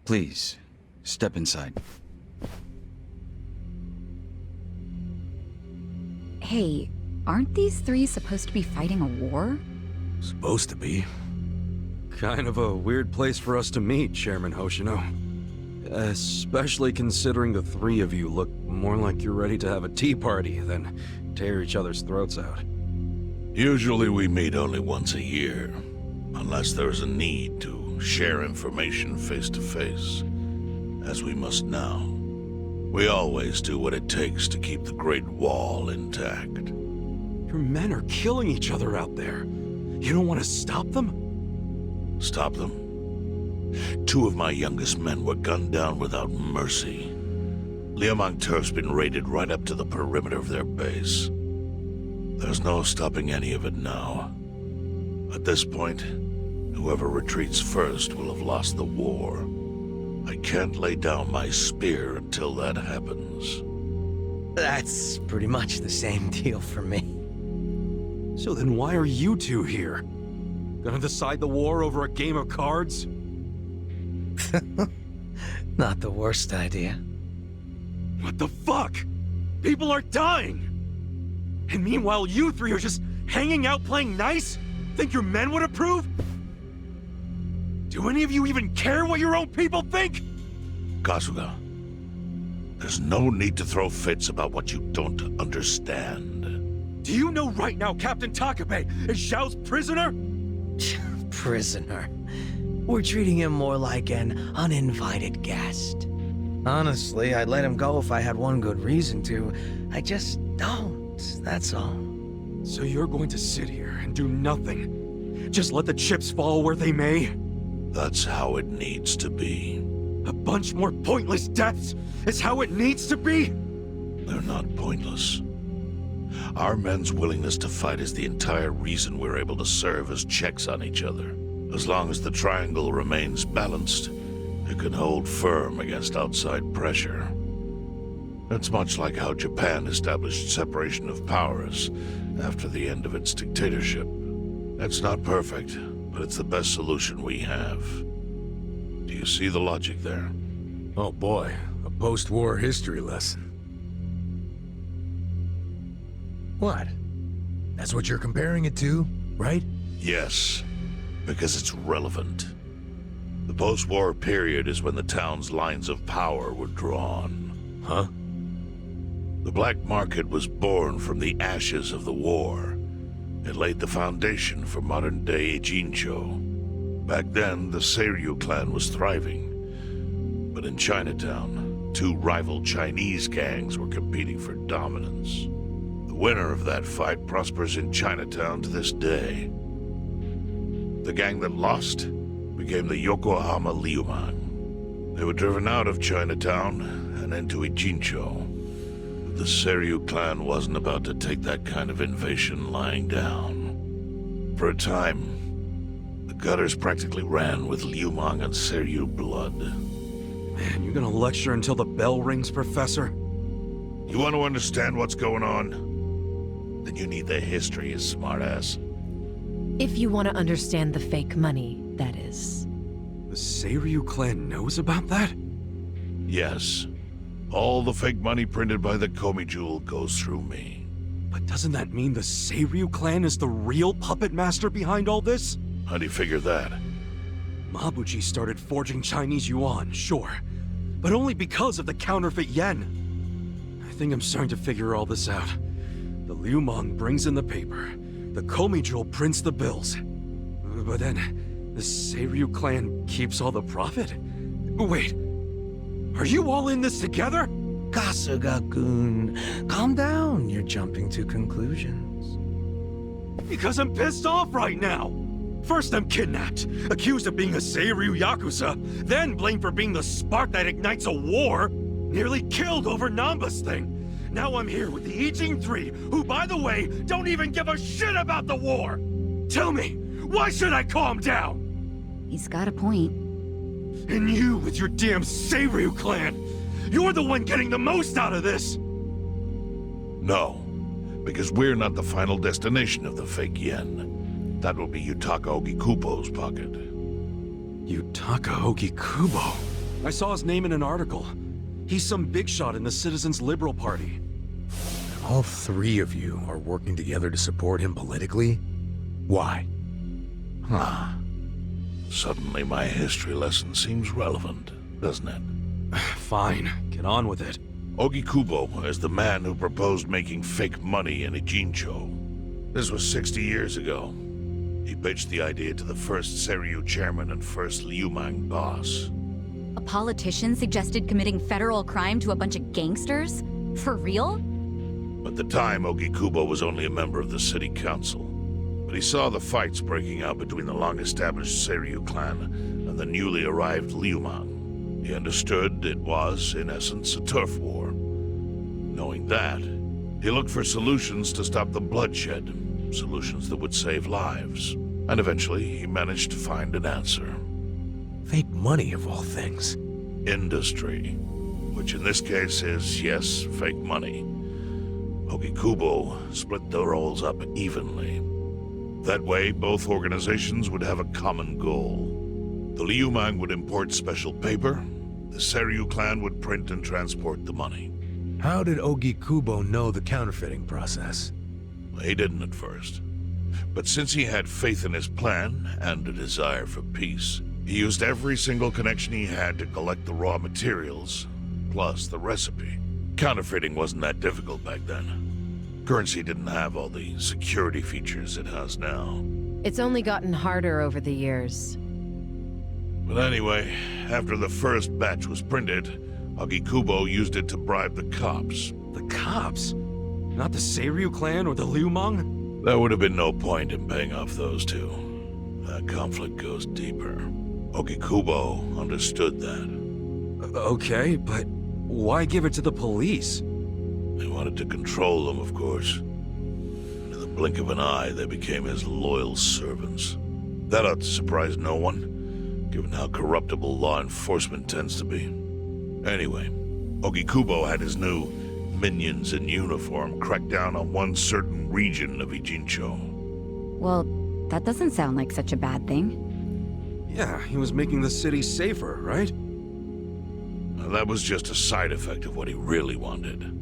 Please, step inside. Hey, aren't these three supposed to be fighting a war? Supposed to be. Kind of a weird place for us to meet, Chairman Hoshino. Especially considering the three of you look more like you're ready to have a tea party than tear each other's throats out. Usually we meet only once a year, unless there's a need to share information face to face, as we must now. We always do what it takes to keep the Great Wall intact. Your men are killing each other out there. You don't want to stop them? Stop them? 2 of my youngest men were gunned down without mercy. Liumang Turf's been raided right up to the perimeter of their base. There's no stopping any of it now. At this point, whoever retreats first will have lost the war. I can't lay down my spear until that happens. That's pretty much the same deal for me. So then why are you two here? Gonna decide the war over a game of cards? Not the worst idea. What the fuck? People are dying! And meanwhile you three are just hanging out playing nice? Think your men would approve? Do any of you even care what your own people think? Kasuga, there's no need to throw fits about what you don't understand. Do you know right now Captain Takabe is Xiao's prisoner? Prisoner. We're treating him more like an uninvited guest. Honestly, I'd let him go if I had one good reason to. I just don't, that's all. So you're going to sit here and do nothing? Just let the chips fall where they may? That's how it needs to be. A bunch more pointless deaths is how it needs to be? They're not pointless. Our men's willingness to fight is the entire reason we're able to serve as checks on each other. As long as the triangle remains balanced, it can hold firm against outside pressure. It's much like how Japan established separation of powers after the end of its dictatorship. It's not perfect, but it's the best solution we have. Do you see the logic there? Oh boy, a post-war history lesson. What? That's what you're comparing it to, right? Yes, because it's relevant. The post-war period is when the town's lines of power were drawn. Huh? The black market was born from the ashes of the war. It laid the foundation for modern-day Jincho. Back then, the Seiryu clan was thriving. But in Chinatown, 2 rival Chinese gangs were competing for dominance. The winner of that fight prospers in Chinatown to this day. The gang that lost became the Yokohama Liumang. They were driven out of Chinatown and into Ijincho. The Seiryu clan wasn't about to take that kind of invasion lying down. For a time, the gutters practically ran with Liumang and Seiryu blood. Man, you're gonna lecture until the bell rings, Professor? You want to understand what's going on? Then you need the history, you smartass. If you want to understand the fake money, that is. The Seiryu clan knows about that? Yes. All the fake money printed by the Komi Jewel goes through me. But doesn't that mean the Seiryu clan is the real puppet master behind all this? How do you figure that? Mabuchi started forging Chinese yuan, sure. But only because of the counterfeit yen. I think I'm starting to figure all this out. The Liumang brings in the paper. The Komi Jewel prints the bills. But then, the Seiryu clan keeps all the profit? Wait, are you all in this together? Kasuga-kun, calm down. You're jumping to conclusions. Because I'm pissed off right now! First I'm kidnapped, accused of being a Seiryu Yakuza, then blamed for being the spark that ignites a war, nearly killed over Namba's thing. Now I'm here with the Ijin Three, who, by the way, don't even give a shit about the war! Tell me, why should I calm down? He's got a point. And you with your damn Seiryu clan! You're the one getting the most out of this! No, because we're not the final destination of the fake yen. That will be Yutaka Ogikubo's pocket. Yutaka Ogikubo? I saw his name in an article. He's some big shot in the Citizens Liberal Party. All three of you are working together to support him politically? Why? Huh. Suddenly my history lesson seems relevant, doesn't it? Fine, get on with it. Ogikubo is the man who proposed making fake money in Ijincho. This was 60 years ago. He pitched the idea to the first Seiryu chairman and first Liumang boss. A politician suggested committing federal crime to a bunch of gangsters? For real? At the time, Ogikubo was only a member of the city council. But he saw the fights breaking out between the long-established Seiryu clan and the newly arrived Liumang. He understood it was, in essence, a turf war. Knowing that, he looked for solutions to stop the bloodshed, solutions that would save lives. And eventually, he managed to find an answer. Fake money, of all things. Industry. Which in this case is, yes, fake money. Ogikubo split the roles up evenly. That way, both organizations would have a common goal. The Liumang would import special paper, the Seiryu clan would print and transport the money. How did Ogikubo know the counterfeiting process? He didn't at first. But since he had faith in his plan and a desire for peace, he used every single connection he had to collect the raw materials, plus the recipe. Counterfeiting wasn't that difficult back then. Currency didn't have all the security features it has now. It's only gotten harder over the years. But anyway, after the first batch was printed, Ogikubo used it to bribe the cops. The cops? Not the Seiryu clan or the Liumang? There would have been no point in paying off those two. That conflict goes deeper. Ogikubo understood that. Okay, but why give it to the police? They wanted to control them, of course. In the blink of an eye, they became his loyal servants. That ought to surprise no one, given how corruptible law enforcement tends to be. Anyway, Ogikubo had his new minions in uniform crack down on one certain region of Ijincho. Well, that doesn't sound like such a bad thing. Yeah, he was making the city safer, right? Now, that was just a side effect of what he really wanted.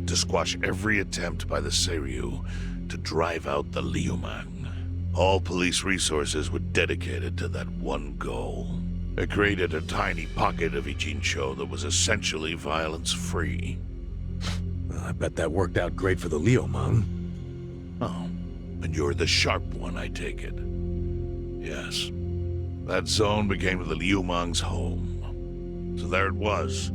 To squash every attempt by the Seiryu to drive out the Liumang. All police resources were dedicated to that one goal. It created a tiny pocket of Ijincho that was essentially violence-free. Well, I bet that worked out great for the Liumang. Oh, and you're the sharp one, I take it. Yes. That zone became the Liumang's home. So there it was.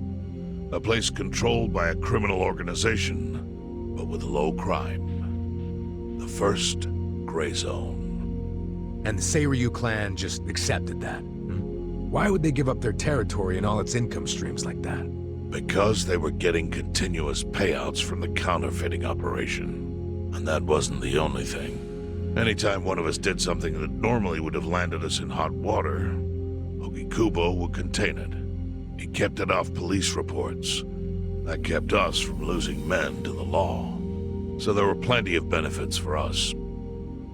A place controlled by a criminal organization, but with low crime. The first gray zone. And the Seiryu clan just accepted that. Why would they give up their territory and all its income streams like that? Because they were getting continuous payouts from the counterfeiting operation. And that wasn't the only thing. Anytime one of us did something that normally would have landed us in hot water, Ogikubo would contain it. He kept it off police reports. That kept us from losing men to the law. So there were plenty of benefits for us.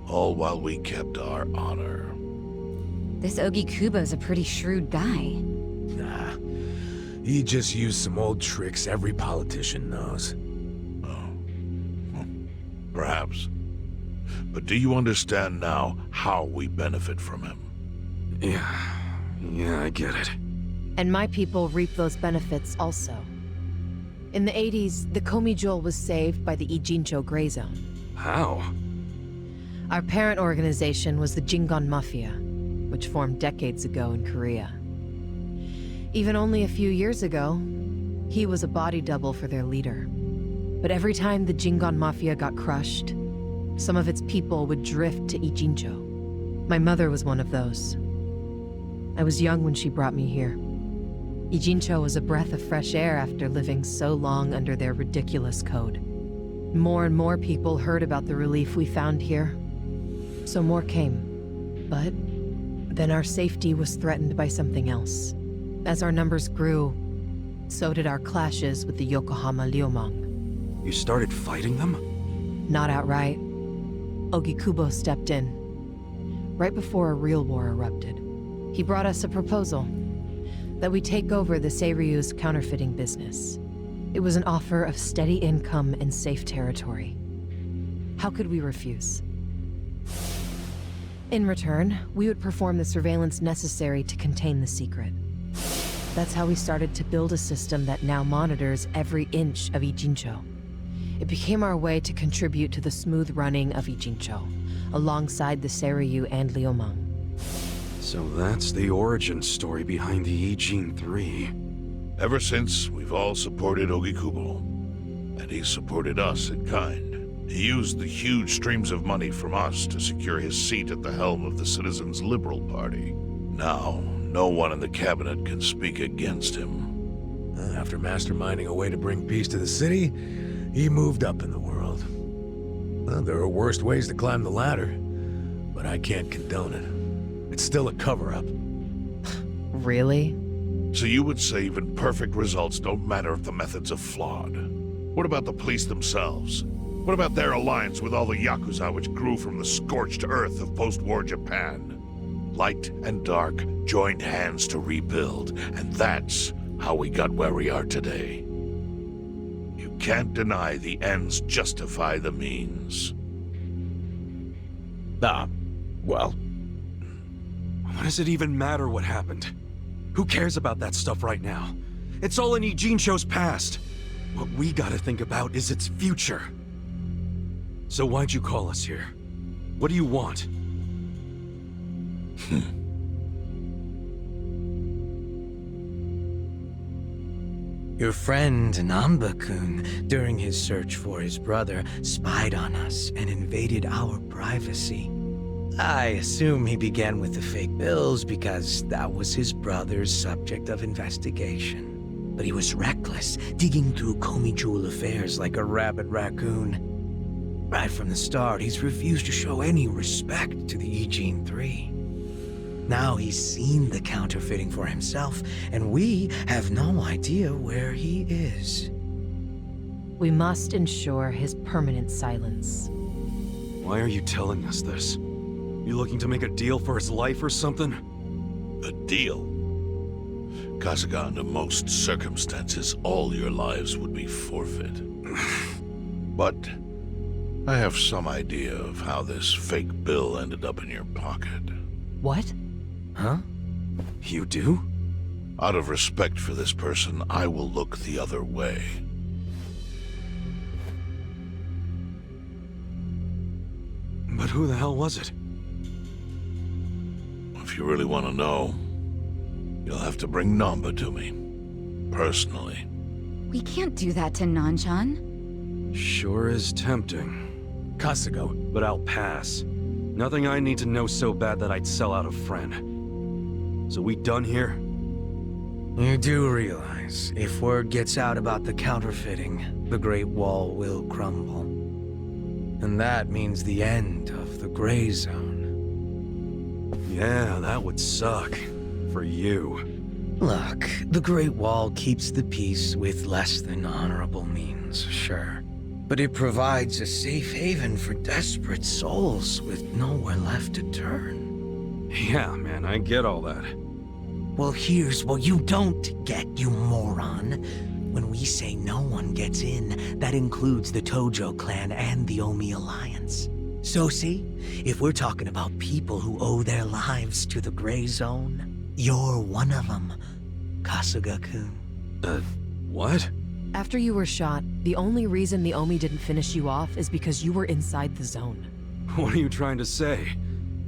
All while we kept our honor. This Ogikubo's a pretty shrewd guy. Nah. He just used some old tricks every politician knows. Oh. Perhaps. But do you understand now how we benefit from him? Yeah, I get it. And my people reap those benefits also. In the 80s, the Komijol was saved by the Ijincho Gray Zone. How? Our parent organization was the Jingon Mafia, which formed decades ago in Korea. Even only a few years ago, he was a body double for their leader. But every time the Jingon Mafia got crushed, some of its people would drift to Ijincho. My mother was one of those. I was young when she brought me here. Ijincho was a breath of fresh air after living so long under their ridiculous code. More and more people heard about the relief we found here, so more came. But then our safety was threatened by something else. As our numbers grew, so did our clashes with the Yokohama Liumang. You started fighting them? Not outright. Ogikubo stepped in, right before a real war erupted. He brought us a proposal. that we take over the Seiryu's counterfeiting business. It was an offer of steady income and safe territory. How could we refuse? In return, we would perform the surveillance necessary to contain the secret. That's how we started to build a system that now monitors every inch of Ijincho. It became our way to contribute to the smooth running of Ijincho, alongside the Seiryu and Liumang. So that's the origin story behind the Ijin 3. Ever since, we've all supported Ogikubo, and he supported us in kind. He used the huge streams of money from us to secure his seat at the helm of the Citizens' Liberal Party. Now, no one in the cabinet can speak against him. After masterminding a way to bring peace to the city, he moved up in the world. Well, there are worse ways to climb the ladder, but I can't condone it. It's still a cover-up. Really? So you would say even perfect results don't matter if the methods are flawed? What about the police themselves? What about their alliance with all the Yakuza which grew from the scorched earth of post-war Japan? Light and dark joined hands to rebuild, and that's how we got where we are today. You can't deny the ends justify the means. Well, What does it even matter what happened? Who cares about that stuff right now? It's all in Ijincho's past. What we gotta think about is its future. So why'd you call us here? What do you want? Your friend Namba-kun, during his search for his brother, spied on us and invaded our privacy. I assume he began with the fake bills because that was his brother's subject of investigation. But he was reckless, digging through Komi Jewel affairs like a rabid raccoon. Right from the start, he's refused to show any respect to the Ijin 3. Now he's seen the counterfeiting for himself, and we have no idea where he is. We must ensure his permanent silence. Why are you telling us this? You looking to make a deal for his life or something? A deal? Kasuga, under most circumstances, all your lives would be forfeit. But I have some idea of how this fake bill ended up in your pocket. What? Huh? You do? Out of respect for this person, I will look the other way. But who the hell was it? If you really want to know, you'll have to bring Namba to me. Personally. We can't do that to Nanchan. Sure is tempting. Kasuga, But I'll pass. Nothing I need to know so bad that I'd sell out a friend. So we done here? You do realize, if word gets out about the counterfeiting, the Great Wall will crumble. And that means the end of the Gray Zone. Yeah, that would suck. For you. Look, the Great Wall keeps the peace with less than honorable means, sure. But it provides a safe haven for desperate souls with nowhere left to turn. Yeah, man, I get all that. Well, here's what you don't get, you moron. When we say no one gets in, that includes the Tojo clan and the Omi Alliance. So see, if we're talking about people who owe their lives to the Gray Zone, you're one of them, Kasuga-kun. What? After you were shot, the only reason the Omi didn't finish you off is because you were inside the zone. What are you trying to say?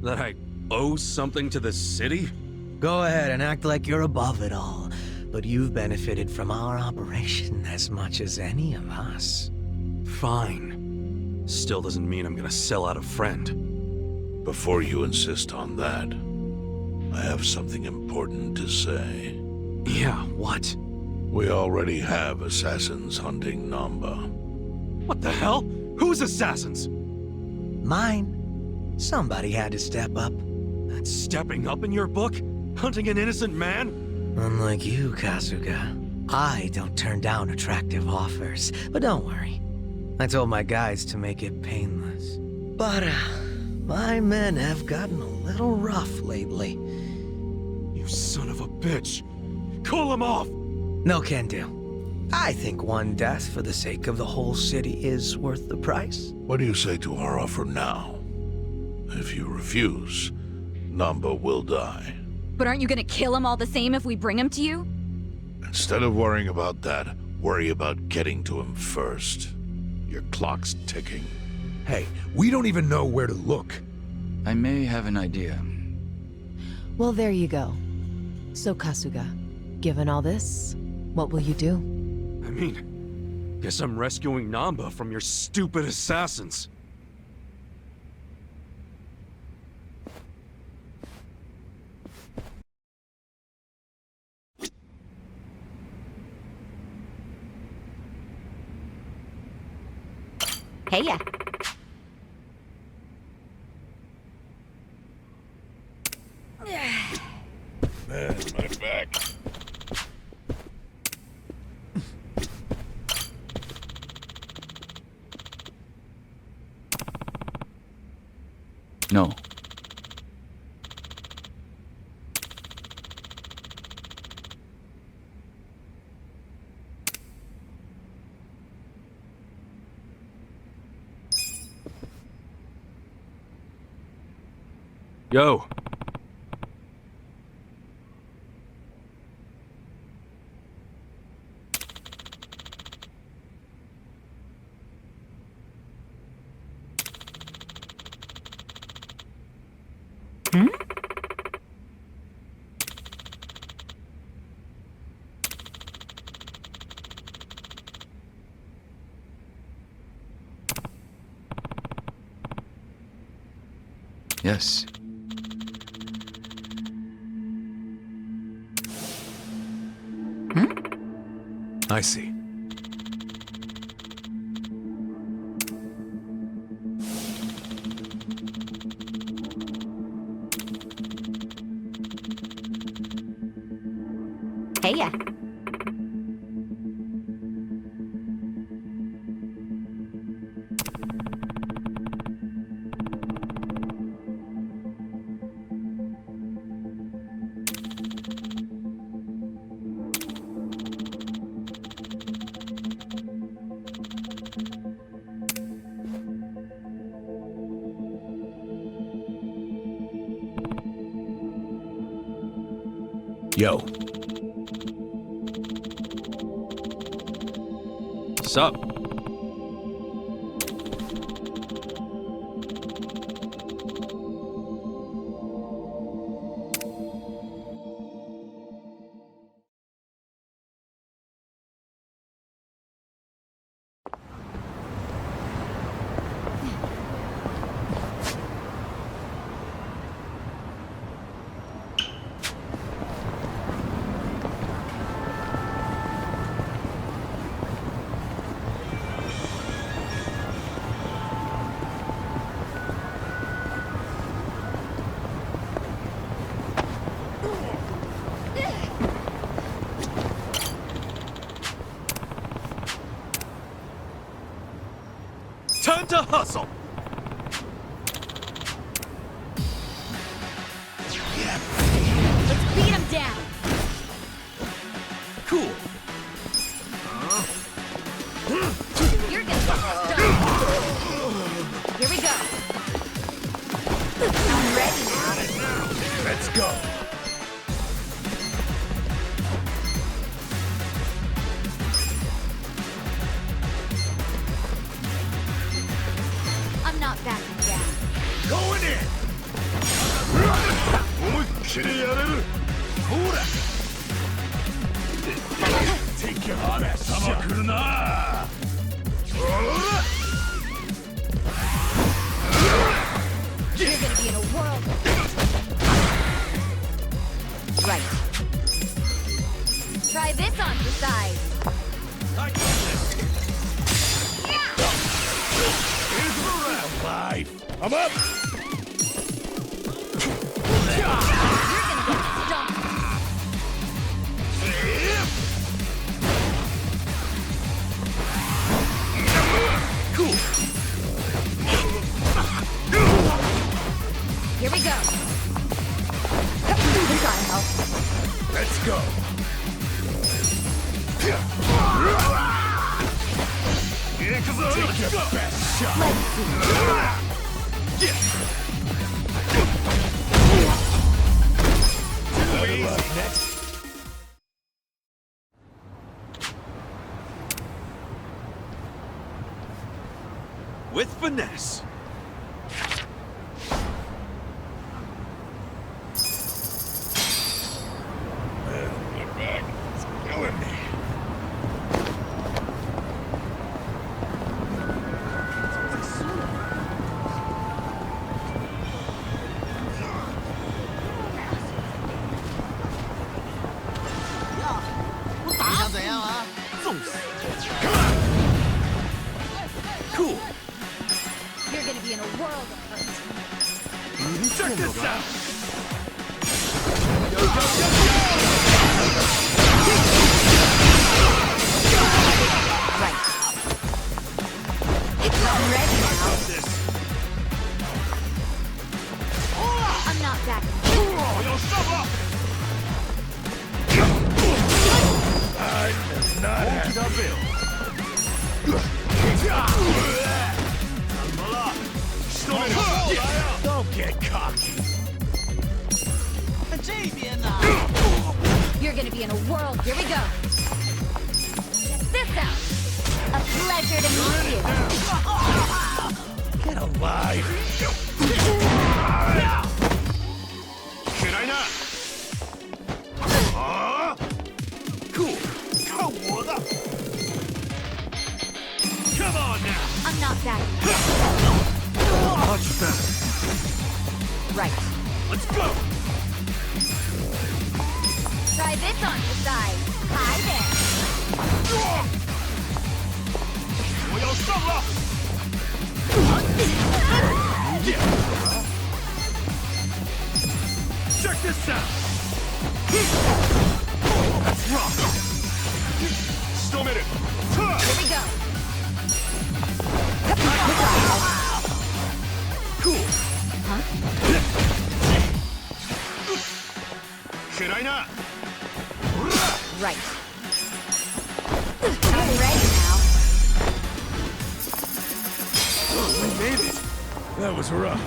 That I owe something to the city? Go ahead and act like you're above it all, but you've benefited from our operation as much as any of us. Fine. Still doesn't mean I'm gonna sell out a friend. Before you insist on that, I have something important to say. Yeah, what? We already have assassins hunting Namba. What the hell? Who's assassins? Mine. Somebody had to step up. That's stepping up in your book? Hunting an innocent man? Unlike you, Kasuga, I don't turn down attractive offers. But don't worry. I told my guys to make it painless. But, my men have gotten a little rough lately. You son of a bitch. call him off! No can do. I think one death for the sake of the whole city is worth the price. What do you say to our offer now? If you refuse, Namba will die. But aren't you gonna kill him all the same if we bring him to you? Instead of worrying about that, worry about getting to him first. Your clock's ticking. Hey, we don't even know where to look. I may have an idea. Well, there you go. So, Kasuga, given all this, what will you do? I mean, guess I'm rescuing Namba from your stupid assassins. Hey ya. Man, my back. No. Yo. Yes. I see. Hey ya. Yo. Sup? Time to hustle! Let's beat him down. Cool. You're gonna get stuck. Here we go. I'm ready now. Let's go. I'm not backing down. Going in. 思いっきりやれる。ほら。Take your honor. 様来るな。You're gonna be in a world. Right. Try this on for size. Here's the round, life. I'm up. You're gonna get stumped. Cool. Here we go. We gotta help. Let's go. Take your best shot. Let's see. Good luck next. With finesse. My back is killing me. Cool. You're gonna be in a world of hurt. Check this out. Right. I'm ready now. I'm not back. I am not happy. Don't get cocky. You're gonna be in a world. Here we go. Check this out. A pleasure to meet you. Get alive. Can I not? Cool. Come on now! I'm not back. Much better. Right. Let's go! Try this on your side. Hi there. Check this out. That's rough. Still minute! Here we go. Cool. Can I not? Right. I'm ready now. We made it. That was rough.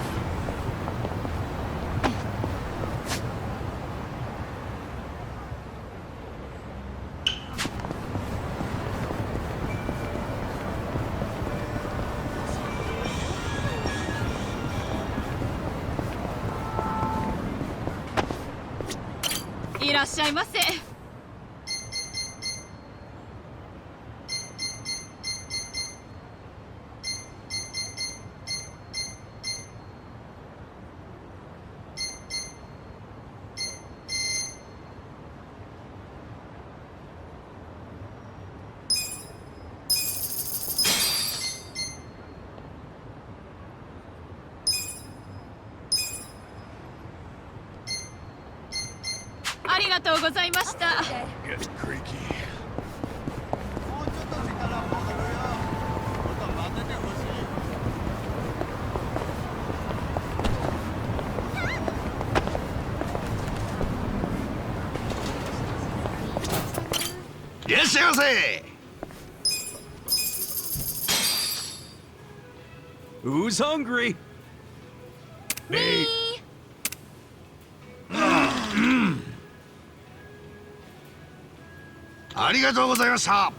Getting creaky. Yes, Who's hungry? Me. ありがとうございました。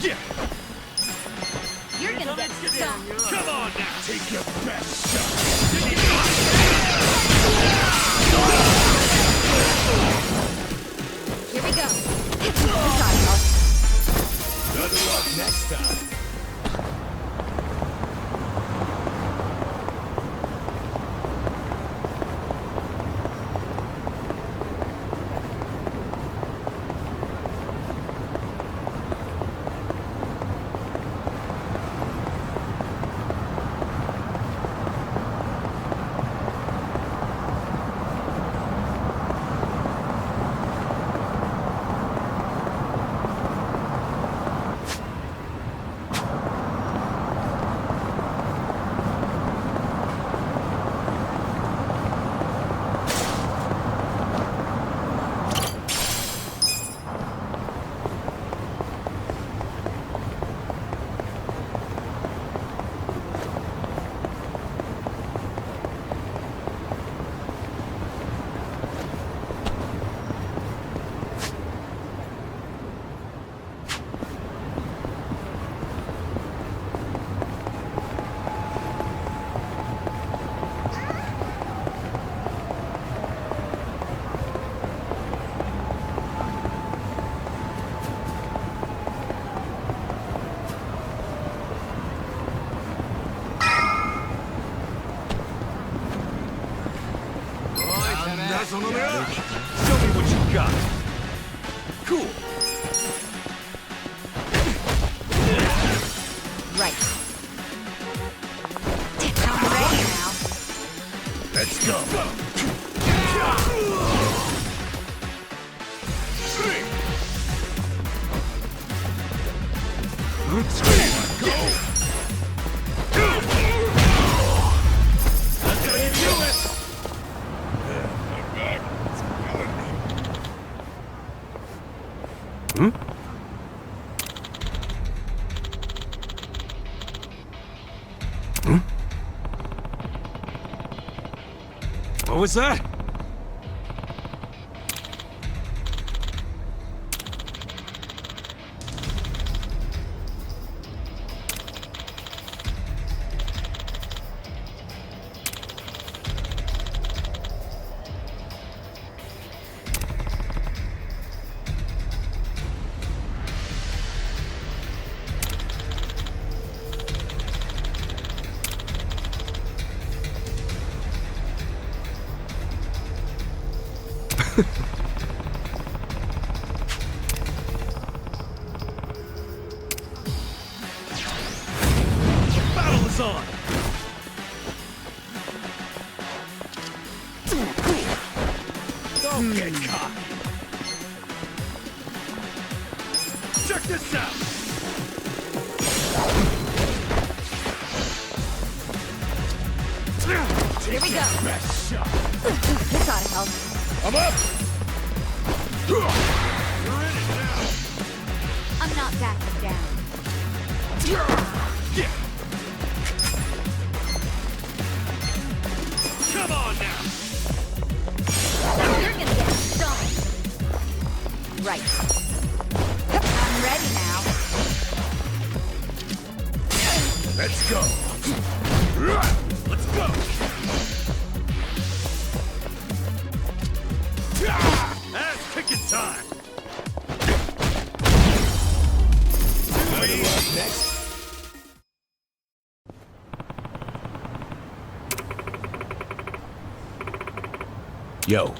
Yeah. You're gonna get stoned. Come on now! Take your best shot! Here we go. This ought to help. Good luck next time! Show me what you got. Cool. Right. I'm ready now. Let's go! What was that? Battle is on! Don't get caught! Check this out! Here we go. Best shot! This ought to help. I'm up! You're in it now! I'm not backing down. Yeah. Come on now! You're gonna get stoned. Right. I'm ready now. Let's go! Let's go! Ass kicking time! Next. Yo.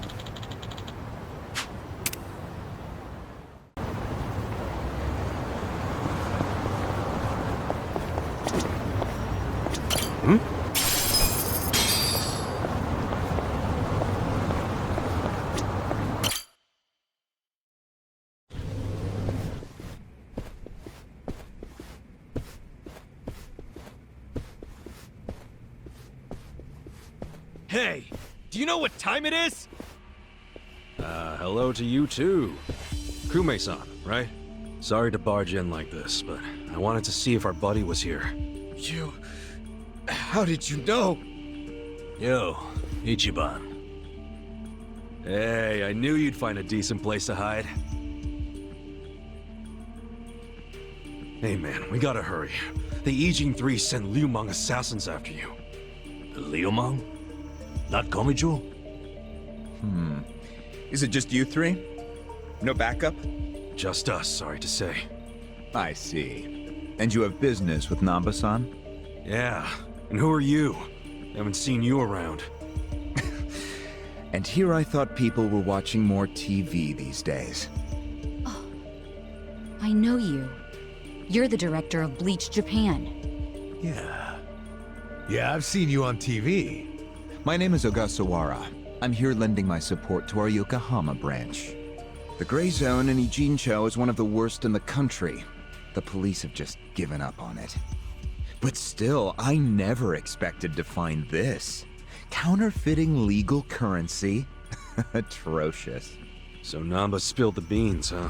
Hey, do you know what time it is? Hello to you too. Crewmate-san, right? Sorry to barge in like this, but I wanted to see if our buddy was here. You... How did you know? Yo, Ichiban. Hey, I knew you'd find a decent place to hide. Hey man, we gotta hurry. The Ijin 3 sent Liu Meng assassins after you. Liu Meng? Not Komichu? Is it just you three? No backup? Just us, sorry to say. I see. And you have business with Namba-san? Yeah. And who are you? Haven't seen you around. And here I thought people were watching more TV these days. I know you. You're the director of Bleach Japan. Yeah. Yeah, I've seen you on TV. My name is Ogasawara. I'm here lending my support to our Yokohama branch. The Gray Zone in Ijincho is one of the worst in the country. The police have just given up on it. But still, I never expected to find this. Counterfeiting legal currency? Atrocious. So Namba spilled the beans, huh?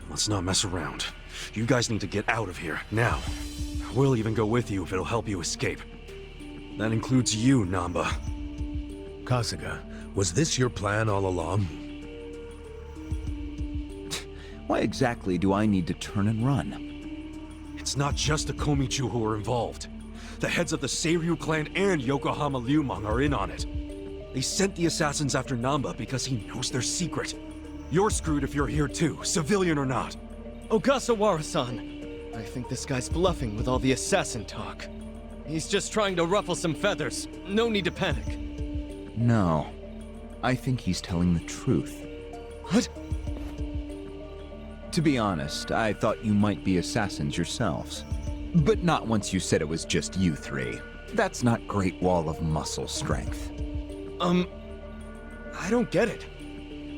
Let's not mess around. You guys need to get out of here, now. We'll even go with you if it'll help you escape. That includes you, Namba. Kasuga, was this your plan all along? Why exactly do I need to turn and run? It's not just the Komichu who are involved. The heads of the Seiryu clan and Yokohama Liu Meng are in on it. They sent the assassins after Namba because he knows their secret. You're screwed if you're here too, civilian or not. Ogasawara-san, I think this guy's bluffing with all the assassin talk. He's just trying to ruffle some feathers. No need to panic. No. I think he's telling the truth. What? To be honest, I thought you might be assassins yourselves. But not once you said it was just you three. That's not Great Wall of muscle strength. I don't get it.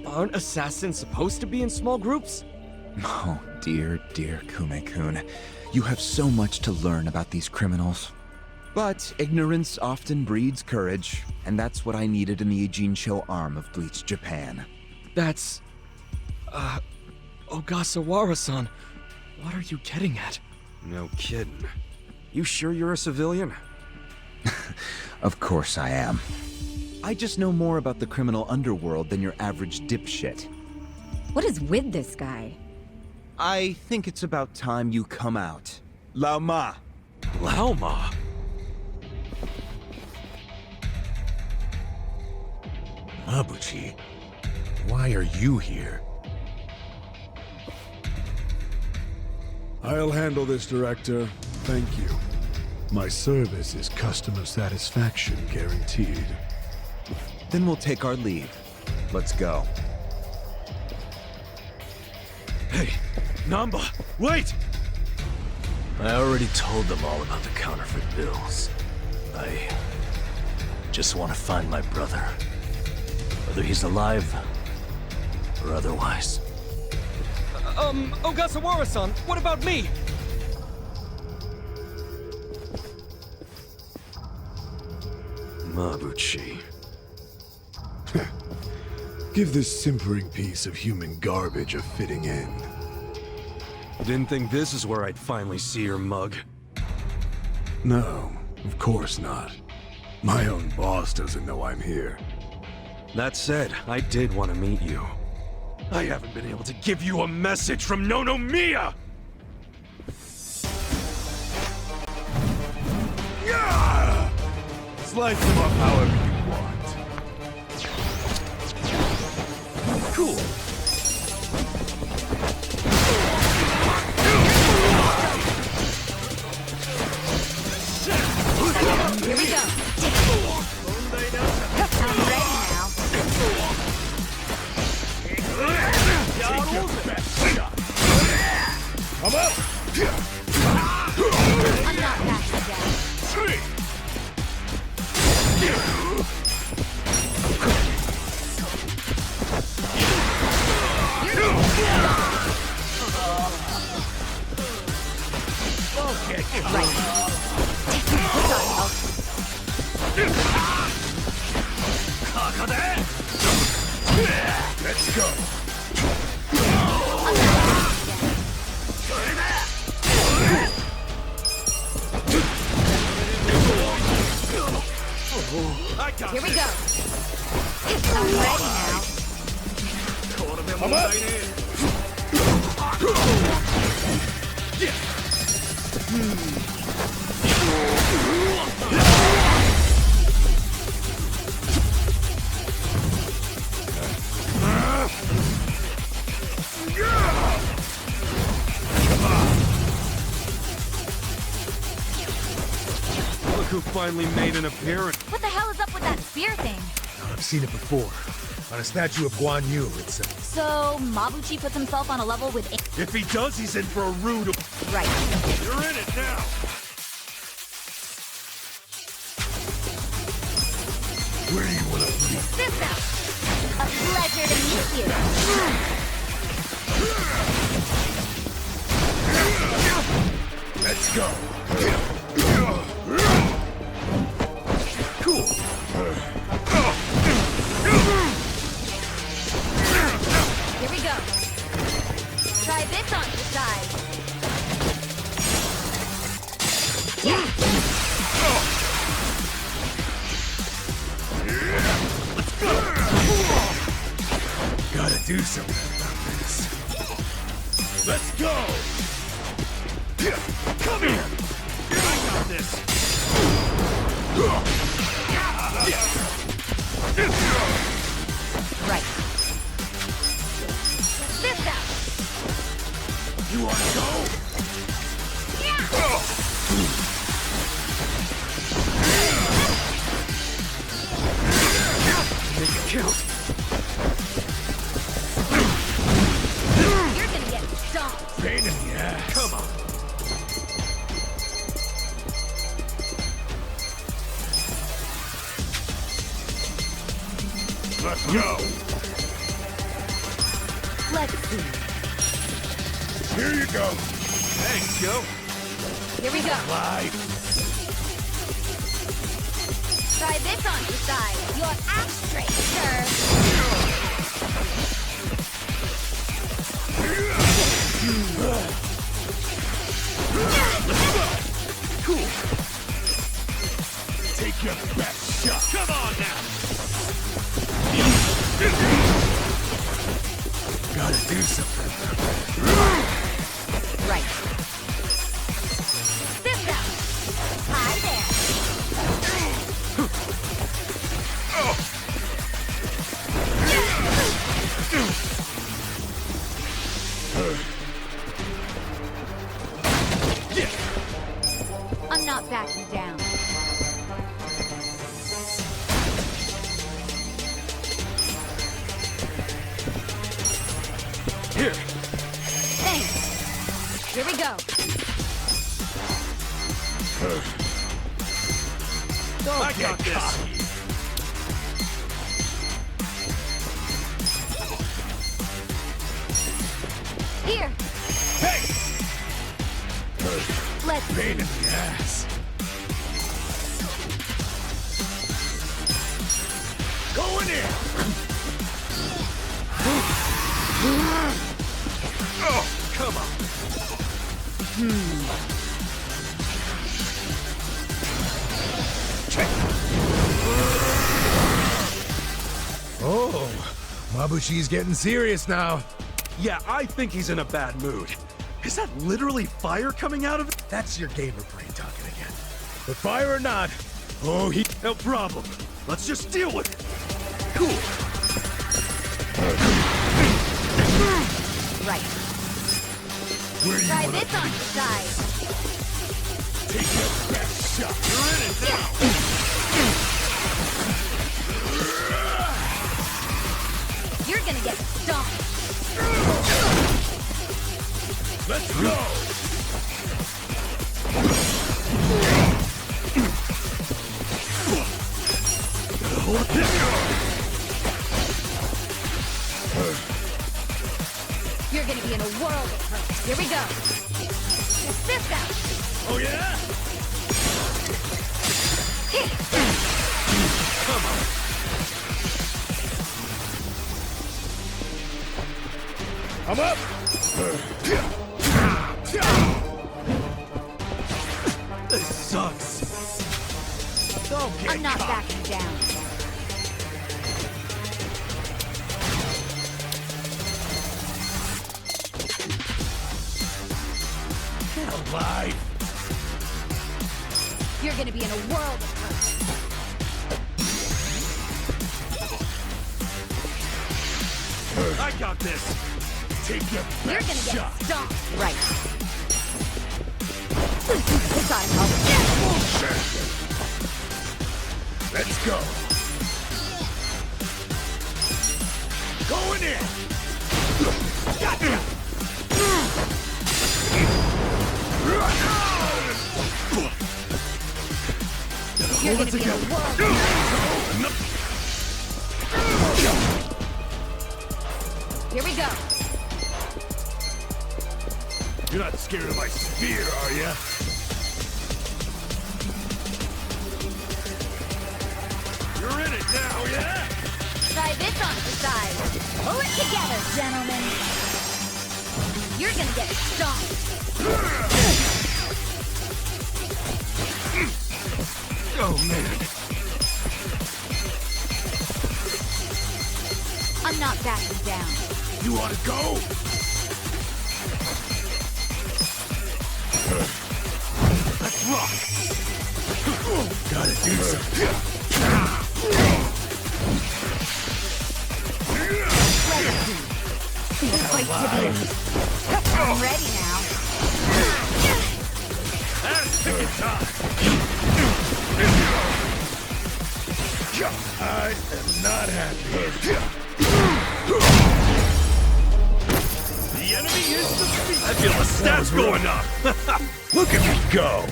Aren't assassins supposed to be in small groups? Oh, dear Kume-kun. You have so much to learn about these criminals. But ignorance often breeds courage, and that's what I needed in the Ijincho arm of Bleach Japan. That's... Ogasawara-san, what are you getting at? No kidding. You sure you're a civilian? Of course I am. I just know more about the criminal underworld than your average dipshit. What is with this guy? I think it's about time you come out. Lao Ma! Lao Ma? Mabuchi, why are you here? I'll handle this, Director. Thank you. My service is customer satisfaction guaranteed. Then we'll take our leave. Let's go. Hey, Namba, wait! I already told them all about the counterfeit bills. I just want to find my brother. Whether he's alive or otherwise. Ogasawara-san, what about me? Mabuchi. Give this simpering piece of human garbage a fitting end. Didn't think this is where I'd finally see your mug. No, of course not. My own boss doesn't know I'm here. That said, I did want to meet you. I haven't been able to give you a message from Nonomiya! Yeah! Slice them up however you want. Cool. Here we go. I'm ready now. I'm up! I'm not backing down. Right. What's on, Elf? Let's go! Here we go. I'm ready now. I'm up! Look who finally made an appearance. What the hell is up with that spear thing? I've seen it before. On a statue of Guan Yu, it's So, Mabuchi puts himself on a level with... If he does, he's in for a rude... Right. You're in it now! Where do you want to be? This out! A pleasure to meet you. Let's go. Cool. Here we go. Try this on the side. Gotta do something about this. Let's go! Come here! I got this! Right. This out. You wanna go? Make it count! You're gonna get stomped. Pain in the ass. Come on! Let's go! Let's see. Here you go! Thanks, Joe! Here we go. Live. Try this on your side. Your act straight, sir. Cool! Take your best shot. Come on now! Gotta do something. Right. This out. Hi there. I'm not backing down. Here! Thanks. Here we go. I got this! Here. Hey! Let's Pain in the ass. Going in! Oh, come on! Oh, Mabushi's getting serious now. Yeah, I think he's in a bad mood. Is that literally fire coming out of it? That's your gamer brain talking again. But fire or not, oh, he... No problem. Let's just deal with it. Cool. right. Where you Try wanna this on your side. take your best shot. You're in it now! You're gonna get stomped. Let's go! Hold this. You're gonna be in a world of hurt. Here we go. Test this out. Oh, yeah? Come on. I'm up! This sucks. Don't get I'm not caught. backing down. Get alive! You're gonna be in a world of hurt. I got this! Take your You're gonna best get shot. stomped. Right. It's gotta help. Bullshit. Let's go. Going in. Gotcha. You're gonna be in a world of hurt. Here we go. You're not scared of my spear, are ya? You're in it now, yeah? Try this on the side. Pull it together, gentlemen. You're gonna get stomped. Oh, man. I'm not backing down. You want to go? Let's rock. Gotta do something. Fight to the end. I'm ready now. That's taking time. I am not happy. The enemy is defeated. I feel the stats going up. Look at me go.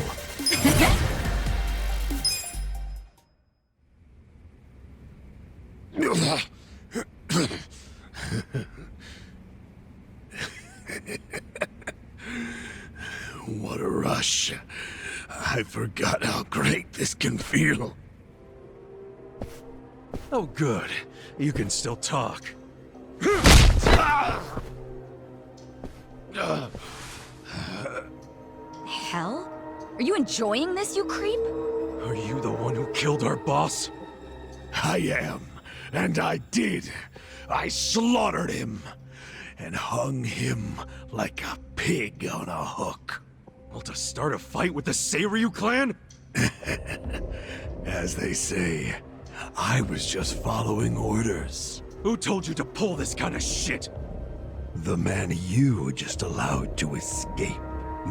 What a rush. I forgot how great this can feel. Oh, good. You can still talk. Hell? Are you enjoying this, you creep? Are you the one who killed our boss? I am, and I did. I slaughtered him and hung him like a pig on a hook. Well, to start a fight with the Seiryu clan? As they say, I was just following orders. Who told you to pull this kind of shit? The man you just allowed to escape.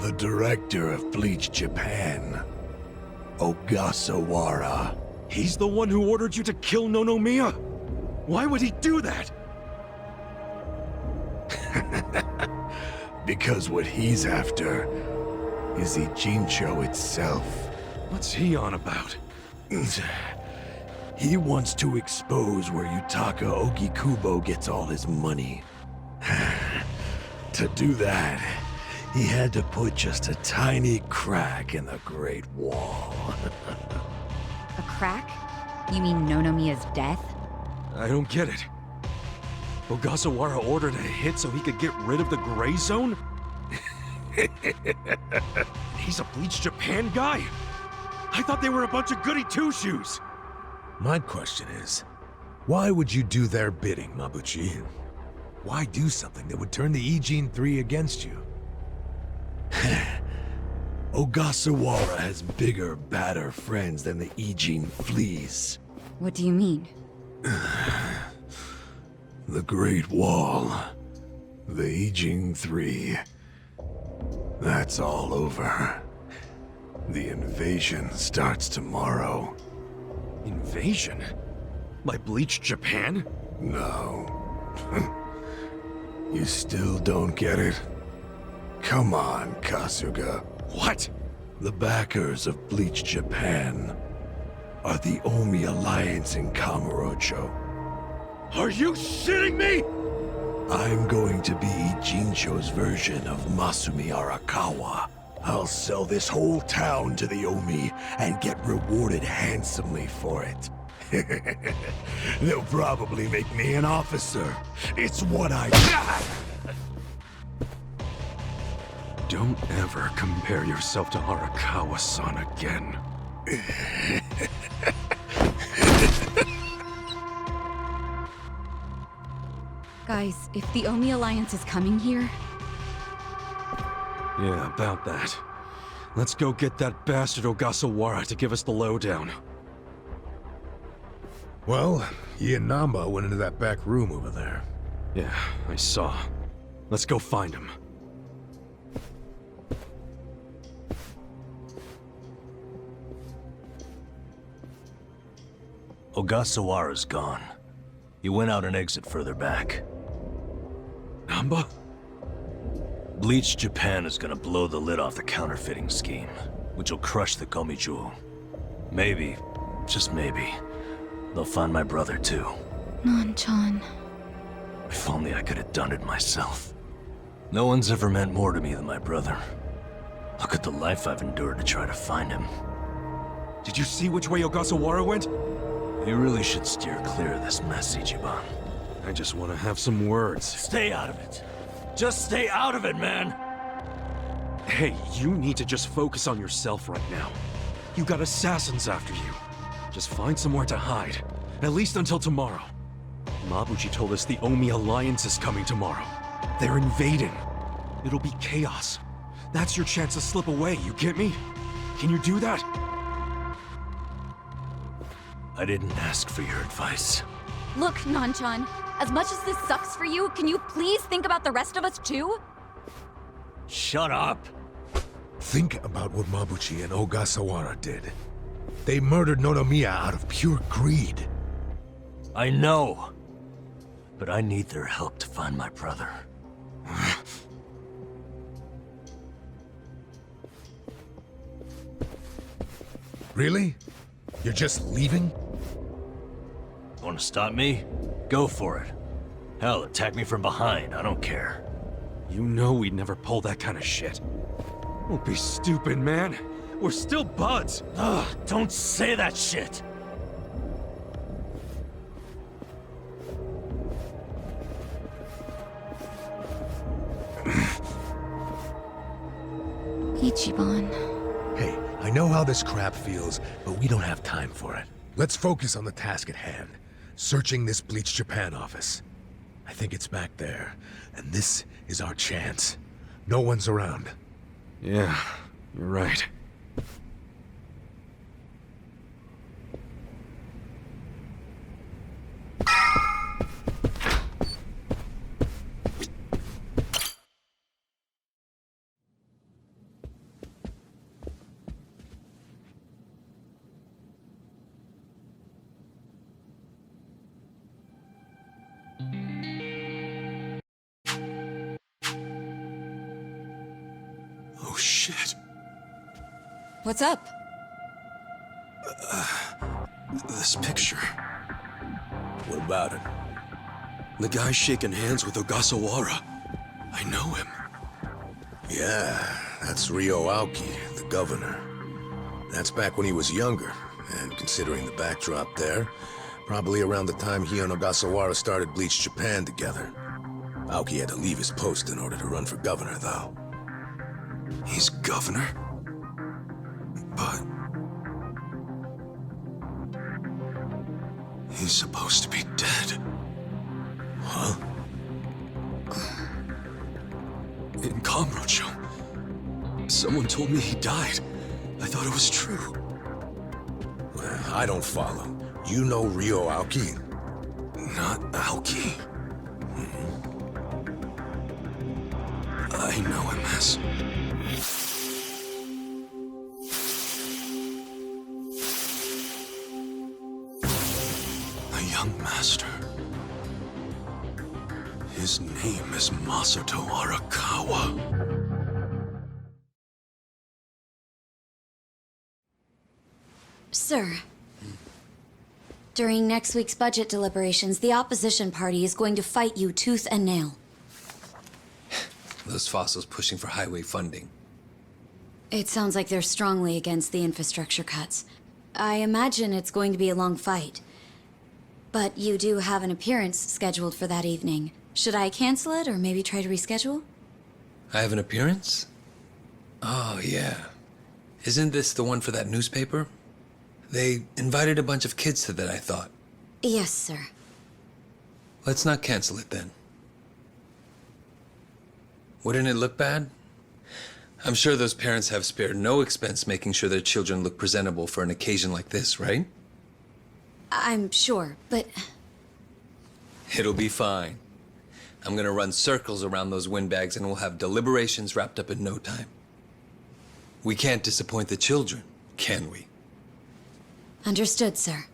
The director of Bleach Japan, Ogasawara. He's the one who ordered you to kill Nonomiya? Why would he do that? Because what he's after is Ijincho itself. What's he on about? He wants to expose where Yutaka Ogikubo gets all his money. To do that, he had to put just a tiny crack in the Great Wall. A crack? You mean Nonomiya's death? I don't get it. Ogasawara ordered a hit so he could get rid of the Gray Zone? He's a Bleach Japan guy? I thought they were a bunch of goody two-shoes. My question is, why would you do their bidding, Mabuchi? Why do something that would turn the Ijin 3 against you? Ogasawara has bigger, badder friends than the Ijin fleas. What do you mean? The Great Wall. The Ijin 3. That's all over. The invasion starts tomorrow. Invasion? By Bleach Japan? No. You still don't get it? Come on, Kasuga. What? The backers of Bleach Japan are the Omi Alliance in Kamurocho. Are you shitting me? I'm going to be Ijincho's version of Masumi Arakawa. I'll sell this whole town to the Omi and get rewarded handsomely for it. They'll probably make me an officer. It's what I... Don't ever compare yourself to Arakawa-san again. Guys, if the Omi Alliance is coming here... Yeah, about that. Let's go get that bastard Ogasawara to give us the lowdown. Well, he and Namba went into that back room over there. Yeah, I saw. Let's go find him. Ogasawara's gone. He went out an exit further back. Namba? Bleach Japan is gonna blow the lid off the counterfeiting scheme, which will crush the Gomi-jewel. Maybe, just maybe, they'll find my brother too. Non-chan. If only I could have done it myself. No one's ever meant more to me than my brother. Look at the life I've endured to try to find him. Did you see which way Ogasawara went? You really should steer clear of this mess, Ichiban. I just want to have some words. Stay out of it. Just stay out of it, man! Hey, you need to just focus on yourself right now. You got assassins after you. Just find somewhere to hide. At least until tomorrow. Mabuchi told us the Omi Alliance is coming tomorrow. They're invading. It'll be chaos. That's your chance to slip away, you get me? Can you do that? I didn't ask for your advice. Look, Non-chan, as much as this sucks for you, can you please think about the rest of us too? Shut up! Think about what Mabuchi and Ogasawara did. They murdered Nonomiya out of pure greed. I know. But I need their help to find my brother. Really? You're just leaving? Want to stop me? Go for it. Hell, attack me from behind, I don't care. You know we'd never pull that kind of shit. Don't be stupid, man. We're still buds. Ugh, don't say that shit! Ichiban. Hey, I know how this crap feels, but we don't have time for it. Let's focus on the task at hand. Searching this Bleach Japan office. I think it's back there, and this is our chance. No one's around. Yeah, you're right. Oh shit. What's up? This picture. What about it? The guy shaking hands with Ogasawara. I know him. Yeah, that's Ryo Aoki, the governor. That's back when he was younger, and considering the backdrop there, probably around the time he and Ogasawara started Bleach Japan together. Aoki had to leave his post in order to run for governor, though. He's governor? But... he's supposed to be dead. Huh? In Kamurocho. Someone told me he died. I thought it was true. Well, I don't follow. You know Ryo Aoki? Not Aoki. I know him as... a young master. His name is Masato Arakawa. Sir. During next week's budget deliberations, the opposition party is going to fight you tooth and nail. Those fossils pushing for highway funding. It sounds like they're strongly against the infrastructure cuts. I imagine it's going to be a long fight. But you do have an appearance scheduled for that evening. Should I cancel it or maybe try to reschedule? I have an appearance? Oh, yeah. Isn't this the one for that newspaper? They invited a bunch of kids to that, I thought. Yes, sir. Let's not cancel it then. Wouldn't it look bad? I'm sure those parents have spared no expense making sure their children look presentable for an occasion like this, right? I'm sure, but It'll be fine. I'm gonna run circles around those windbags and we'll have deliberations wrapped up in no time. We can't disappoint the children, can we? understood, sir.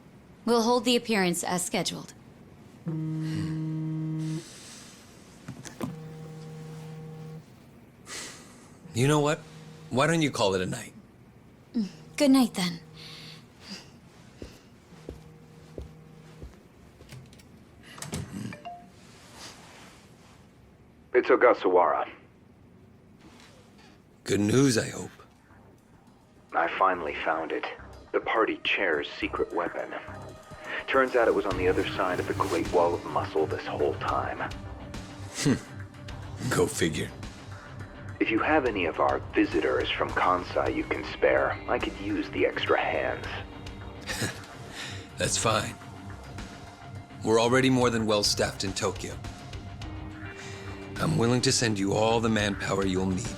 We'll hold the appearance as scheduled. You know what? Why don't you call it a night? Good night, then. It's Ogasawara. Good news, I hope. I finally found it. The party chair's secret weapon. Turns out it was on the other side of the Great Wall of Muscle this whole time. Go figure. If you have any of our visitors from Kansai you can spare, I could use the extra hands. That's fine. We're already more than well staffed in Tokyo. I'm willing to send you all the manpower you'll need.